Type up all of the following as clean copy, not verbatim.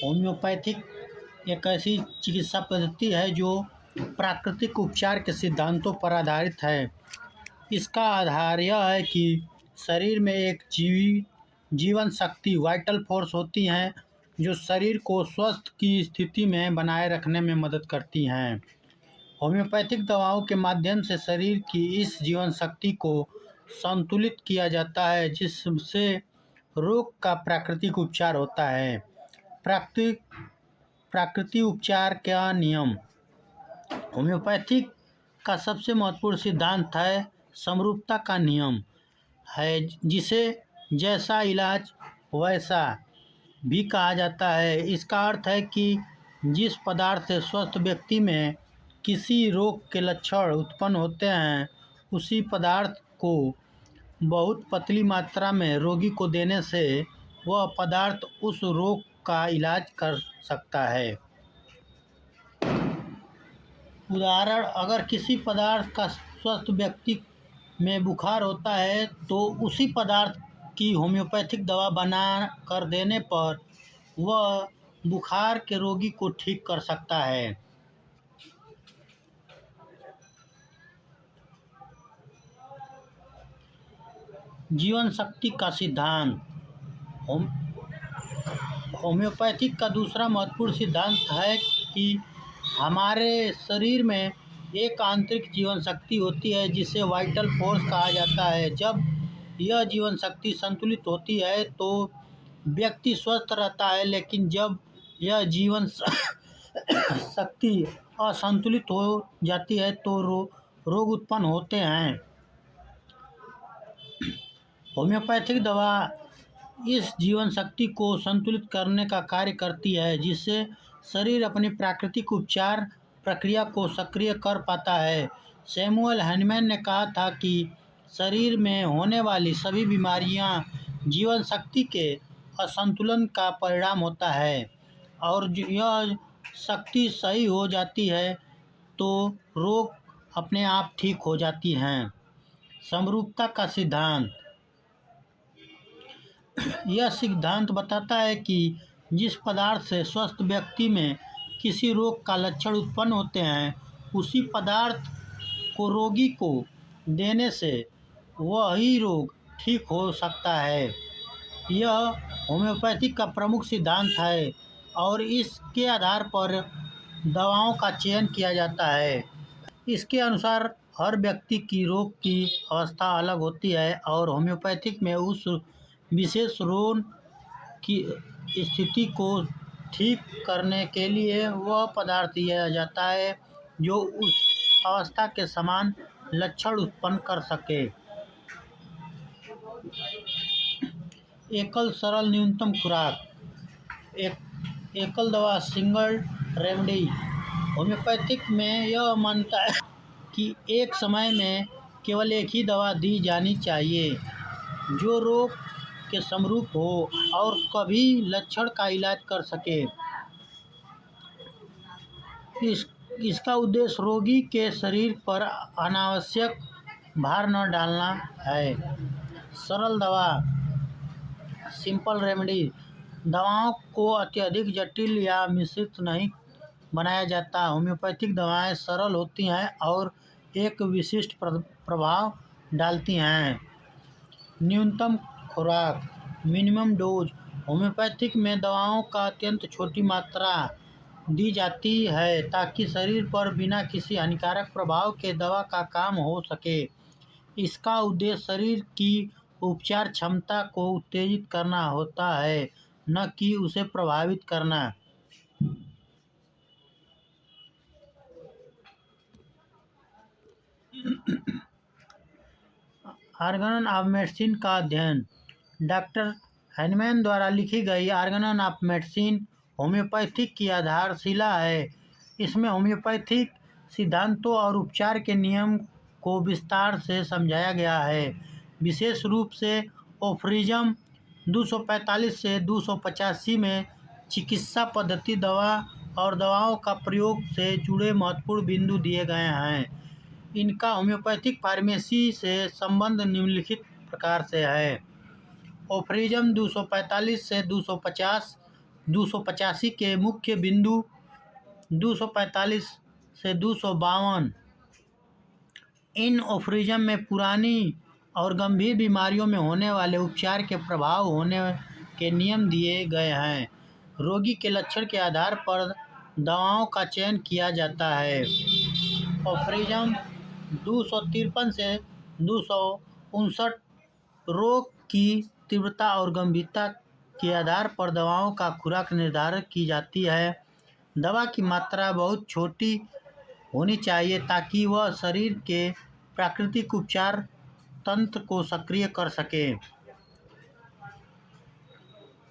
Homeopathic एक ऐसी चिकित्सा पद्धति है जो प्राकृतिक उपचार के सिद्धांतों पर आधारित है। इसका आधार यह है कि शरीर में एक जीवन शक्ति वाइटल फोर्स होती हैं जो शरीर को स्वस्थ की स्थिति में बनाए रखने में मदद करती हैं। होम्योपैथिक दवाओं के माध्यम से शरीर की इस जीवन शक्ति को संतुलित किया जाता है, जिससे रोग का प्राकृतिक उपचार होता है। प्राकृतिक उपचार का नियम। होम्योपैथिक का सबसे महत्वपूर्ण सिद्धांत है समरूपता का नियम है, जिसे जैसा इलाज वैसा भी कहा जाता है। इसका अर्थ है कि जिस पदार्थ से स्वस्थ व्यक्ति में किसी रोग के लक्षण उत्पन्न होते हैं, उसी पदार्थ को बहुत पतली मात्रा में रोगी को देने से वह पदार्थ उस रोग का इलाज कर सकता है। उदाहरण, अगर किसी पदार्थ का स्वस्थ व्यक्ति में बुखार होता है तो उसी पदार्थ की होम्योपैथिक दवा बना कर देने पर वह बुखार के रोगी को ठीक कर सकता है। जीवन शक्ति का सिद्धांत। होम्योपैथिक का दूसरा महत्वपूर्ण सिद्धांत है कि हमारे शरीर में एक आंतरिक जीवन शक्ति होती है जिसे वाइटल फोर्स कहा जाता है। जब यह जीवन शक्ति संतुलित होती है तो व्यक्ति स्वस्थ रहता है, लेकिन जब यह जीवन शक्ति असंतुलित हो जाती है तो रोग उत्पन्न होते हैं। होम्योपैथिक दवा इस जीवन शक्ति को संतुलित करने का कार्य करती है, जिससे शरीर अपनी प्राकृतिक उपचार प्रक्रिया को सक्रिय कर पाता है। सैमुअल हैनमैन ने कहा था कि शरीर में होने वाली सभी बीमारियां जीवन शक्ति के असंतुलन का परिणाम होता है, और यह शक्ति सही हो जाती है तो रोग अपने आप ठीक हो जाती हैं। समरूपता का सिद्धांत। यह सिद्धांत बताता है कि जिस पदार्थ से स्वस्थ व्यक्ति में किसी रोग का लक्षण उत्पन्न होते हैं, उसी पदार्थ को रोगी को देने से वही रोग ठीक हो सकता है। यह होम्योपैथिक का प्रमुख सिद्धांत है और इसके आधार पर दवाओं का चयन किया जाता है। इसके अनुसार हर व्यक्ति की रोग की अवस्था अलग होती है और होम्योपैथिक में उस विशेष रोग की स्थिति को ठीक करने के लिए वह पदार्थ दिया जाता है जो उस अवस्था के समान लक्षण उत्पन्न कर सके। एकल सरल न्यूनतम खुराक। एकल दवा सिंगल रेमेडी। होम्योपैथिक में यह मानता है कि एक समय में केवल एक ही दवा दी जानी चाहिए जो रोग के समरूप हो और कभी लक्षण का इलाज कर सके। इसका उद्देश्य रोगी के शरीर पर अनावश्यक भार न डालना है। सरल दवा सिंपल रेमेडी। दवाओं को अत्यधिक जटिल या मिश्रित नहीं बनाया जाता। होम्योपैथिक दवाएं सरल होती हैं और एक विशिष्ट प्रभाव डालती हैं। न्यूनतम खुराक मिनिमम डोज। होम्योपैथिक में दवाओं का अत्यंत छोटी मात्रा दी जाती है ताकि शरीर पर बिना किसी हानिकारक प्रभाव के दवा का काम हो सके। इसका उद्देश्य शरीर की उपचार क्षमता को उत्तेजित करना होता है, न कि उसे प्रभावित करना। ऑर्गन ऑफ मेडिसिन का अध्ययन। डॉक्टर हैनमैन द्वारा लिखी गई ऑर्गन ऑफ मेडिसिन होम्योपैथिक की आधारशिला है। इसमें होम्योपैथिक सिद्धांतों और उपचार के नियम को विस्तार से समझाया गया है। विशेष रूप से ओफ्रिजम 245 से 285 में चिकित्सा पद्धति, दवा और दवाओं का प्रयोग से जुड़े महत्वपूर्ण बिंदु दिए गए हैं। इनका होम्योपैथिक फार्मेसी से संबंध निम्नलिखित प्रकार से है। ओफ्रिजम 245 से 250 285 के मुख्य बिंदु 245 से 252 इन एफोरिज्म में पुरानी और गंभीर बीमारियों में होने वाले उपचार के प्रभाव होने के नियम दिए गए हैं। रोगी के लक्षण के आधार पर दवाओं का चयन किया जाता है। एफोरिज्म 253 से 259 रोग की तीव्रता और गंभीरता के आधार पर दवाओं का खुराक निर्धारित की जाती है। दवा की मात्रा बहुत छोटी होनी चाहिए ताकि वह शरीर के प्राकृतिक उपचार तंत्र को सक्रिय कर सके।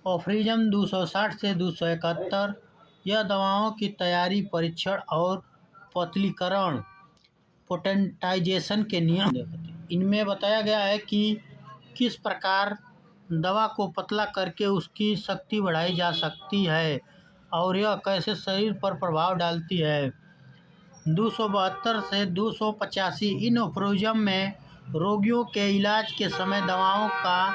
एफोरिज्म 260 से 271 यह दवाओं की तैयारी, परीक्षण और पतलीकरण पोटेंटाइजेशन के नियम। इनमें बताया गया है कि किस प्रकार दवा को पतला करके उसकी शक्ति बढ़ाई जा सकती है और यह कैसे शरीर पर प्रभाव डालती है। 272 से 285 इन एफोरिज्म में रोगियों के इलाज के समय दवाओं का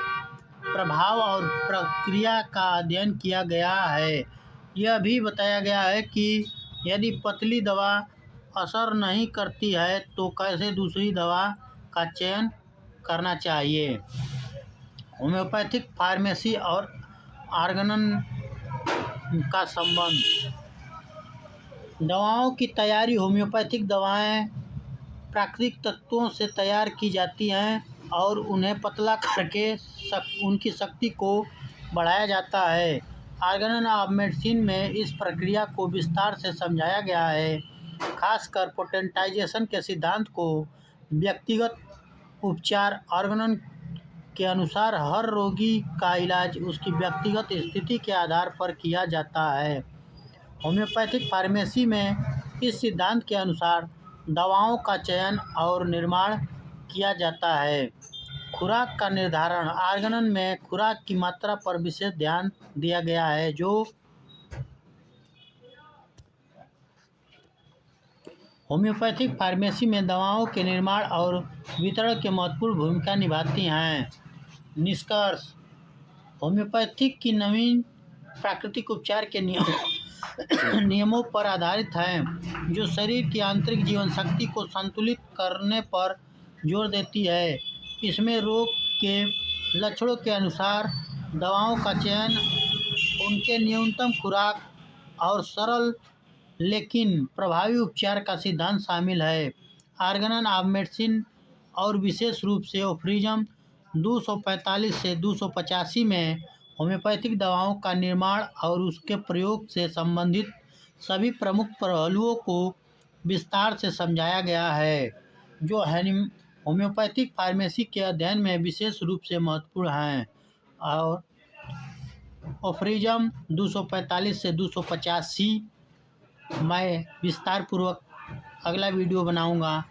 प्रभाव और प्रक्रिया का अध्ययन किया गया है। यह भी बताया गया है कि यदि पतली दवा असर नहीं करती है तो कैसे दूसरी दवा का चयन करना चाहिए। होम्योपैथिक फार्मेसी और ऑर्गेनन का संबंध। दवाओं की तैयारी। होम्योपैथिक दवाएं प्राकृतिक तत्वों से तैयार की जाती हैं और उन्हें पतला करके उनकी शक्ति को बढ़ाया जाता है। ऑर्गेनन ऑफ मेडिसिन में इस प्रक्रिया को विस्तार से समझाया गया है, खासकर पोटेंटाइजेशन के सिद्धांत को। व्यक्तिगत उपचार। ऑर्गेनन के अनुसार हर रोगी का इलाज उसकी व्यक्तिगत स्थिति के आधार पर किया जाता है। होम्योपैथिक फार्मेसी में इस सिद्धांत के अनुसार दवाओं का चयन और निर्माण किया जाता है। खुराक का निर्धारण। ऑर्गेनन में खुराक की मात्रा पर विशेष ध्यान दिया गया है, जो होम्योपैथिक फार्मेसी में दवाओं के निर्माण और वितरण की महत्वपूर्ण भूमिका निभाती हैं। निष्कर्ष। होम्योपैथिक की नवीन प्राकृतिक उपचार के नियमों पर आधारित हैं, जो शरीर की आंतरिक जीवन शक्ति को संतुलित करने पर जोर देती है। इसमें रोग के लक्षणों के अनुसार दवाओं का चयन, उनके न्यूनतम खुराक और सरल लेकिन प्रभावी उपचार का सिद्धांत शामिल है। ऑर्गेनन ऑफ मेडिसिन और विशेष रूप से एफोरिज्म 245 से 285 में होम्योपैथिक दवाओं का निर्माण और उसके प्रयोग से संबंधित सभी प्रमुख पहलुओं को विस्तार से समझाया गया है, जो होम्योपैथिक फार्मेसी के अध्ययन में विशेष रूप से महत्वपूर्ण हैं। और एफोरिज्म 245 से 285 मैं विस्तार पूर्वक अगला वीडियो बनाऊंगा।